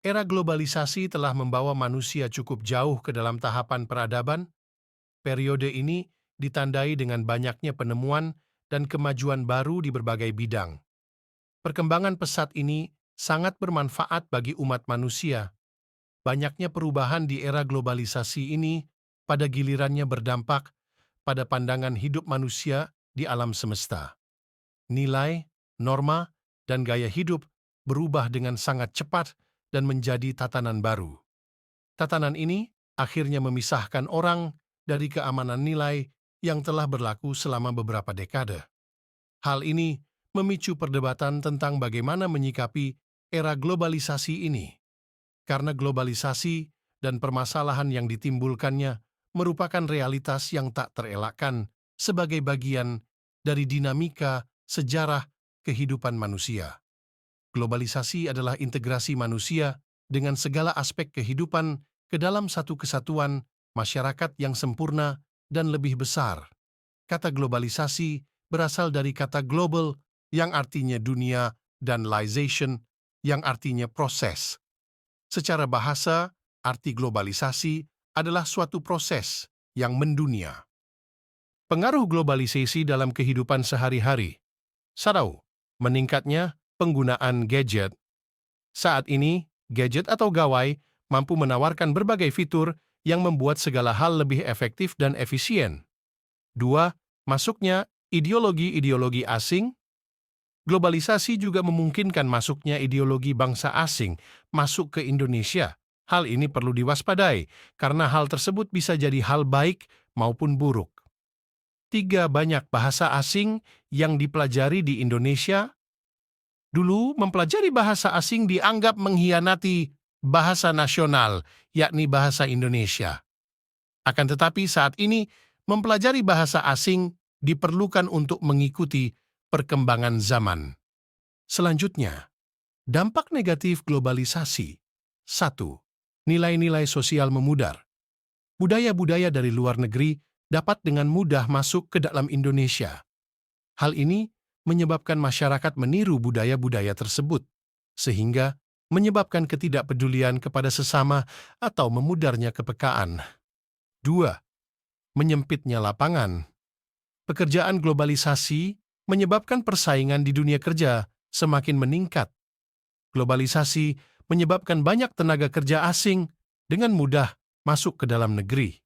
Era globalisasi telah membawa manusia cukup jauh ke dalam tahapan peradaban. Periode ini ditandai dengan banyaknya penemuan dan kemajuan baru di berbagai bidang. Perkembangan pesat ini sangat bermanfaat bagi umat manusia. Banyaknya perubahan di era globalisasi ini pada gilirannya berdampak pada pandangan hidup manusia di alam semesta. Nilai, norma, dan gaya hidup berubah dengan sangat cepat dan menjadi tatanan baru. Tatanan ini akhirnya memisahkan orang dari keamanan nilai yang telah berlaku selama beberapa dekade. Hal ini memicu perdebatan tentang bagaimana menyikapi era globalisasi ini, karena globalisasi dan permasalahan yang ditimbulkannya merupakan realitas yang tak terelakkan sebagai bagian dari dinamika sejarah kehidupan manusia. Globalisasi adalah integrasi manusia dengan segala aspek kehidupan ke dalam satu kesatuan masyarakat yang sempurna dan lebih besar. Kata globalisasi berasal dari kata global yang artinya dunia dan lisation yang artinya proses. Secara bahasa, arti globalisasi adalah suatu proses yang mendunia. Pengaruh globalisasi dalam kehidupan sehari-hari. 1. Meningkatnya penggunaan gadget. Saat ini, gadget atau gawai mampu menawarkan berbagai fitur yang membuat segala hal lebih efektif dan efisien. 2. Masuknya ideologi-ideologi asing. Globalisasi juga memungkinkan masuknya ideologi bangsa asing masuk ke Indonesia. Hal ini perlu diwaspadai, karena hal tersebut bisa jadi hal baik maupun buruk. 3. Banyak bahasa asing yang dipelajari di Indonesia. Dulu, mempelajari bahasa asing dianggap mengkhianati bahasa nasional, yakni bahasa Indonesia. Akan tetapi saat ini, mempelajari bahasa asing diperlukan untuk mengikuti perkembangan zaman. Selanjutnya, dampak negatif globalisasi. 1. Nilai-nilai sosial memudar. Budaya-budaya dari luar negeri dapat dengan mudah masuk ke dalam Indonesia. Hal ini menyebabkan masyarakat meniru budaya-budaya tersebut, sehingga menyebabkan ketidakpedulian kepada sesama atau memudarnya kepekaan. 2. Menyempitnya lapangan. Pekerjaan globalisasi menyebabkan persaingan di dunia kerja semakin meningkat. Globalisasi menyebabkan banyak tenaga kerja asing dengan mudah masuk ke dalam negeri.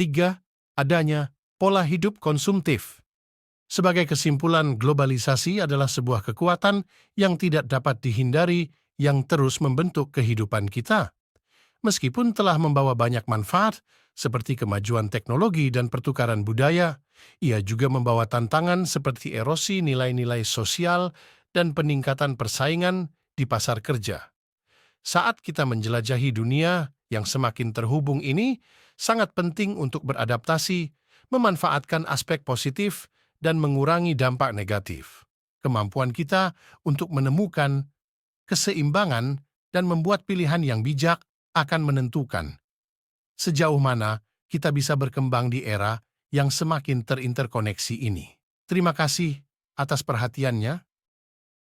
3. Adanya pola hidup konsumtif. Sebagai kesimpulan, globalisasi adalah sebuah kekuatan yang tidak dapat dihindari yang terus membentuk kehidupan kita. Meskipun telah membawa banyak manfaat, seperti kemajuan teknologi dan pertukaran budaya, ia juga membawa tantangan seperti erosi nilai-nilai sosial dan peningkatan persaingan di pasar kerja. Saat kita menjelajahi dunia yang semakin terhubung ini, sangat penting untuk beradaptasi, memanfaatkan aspek positif, dan mengurangi dampak negatif. Kemampuan kita untuk menemukan keseimbangan dan membuat pilihan yang bijak akan menentukan sejauh mana kita bisa berkembang di era yang semakin terinterkoneksi ini. Terima kasih atas perhatiannya.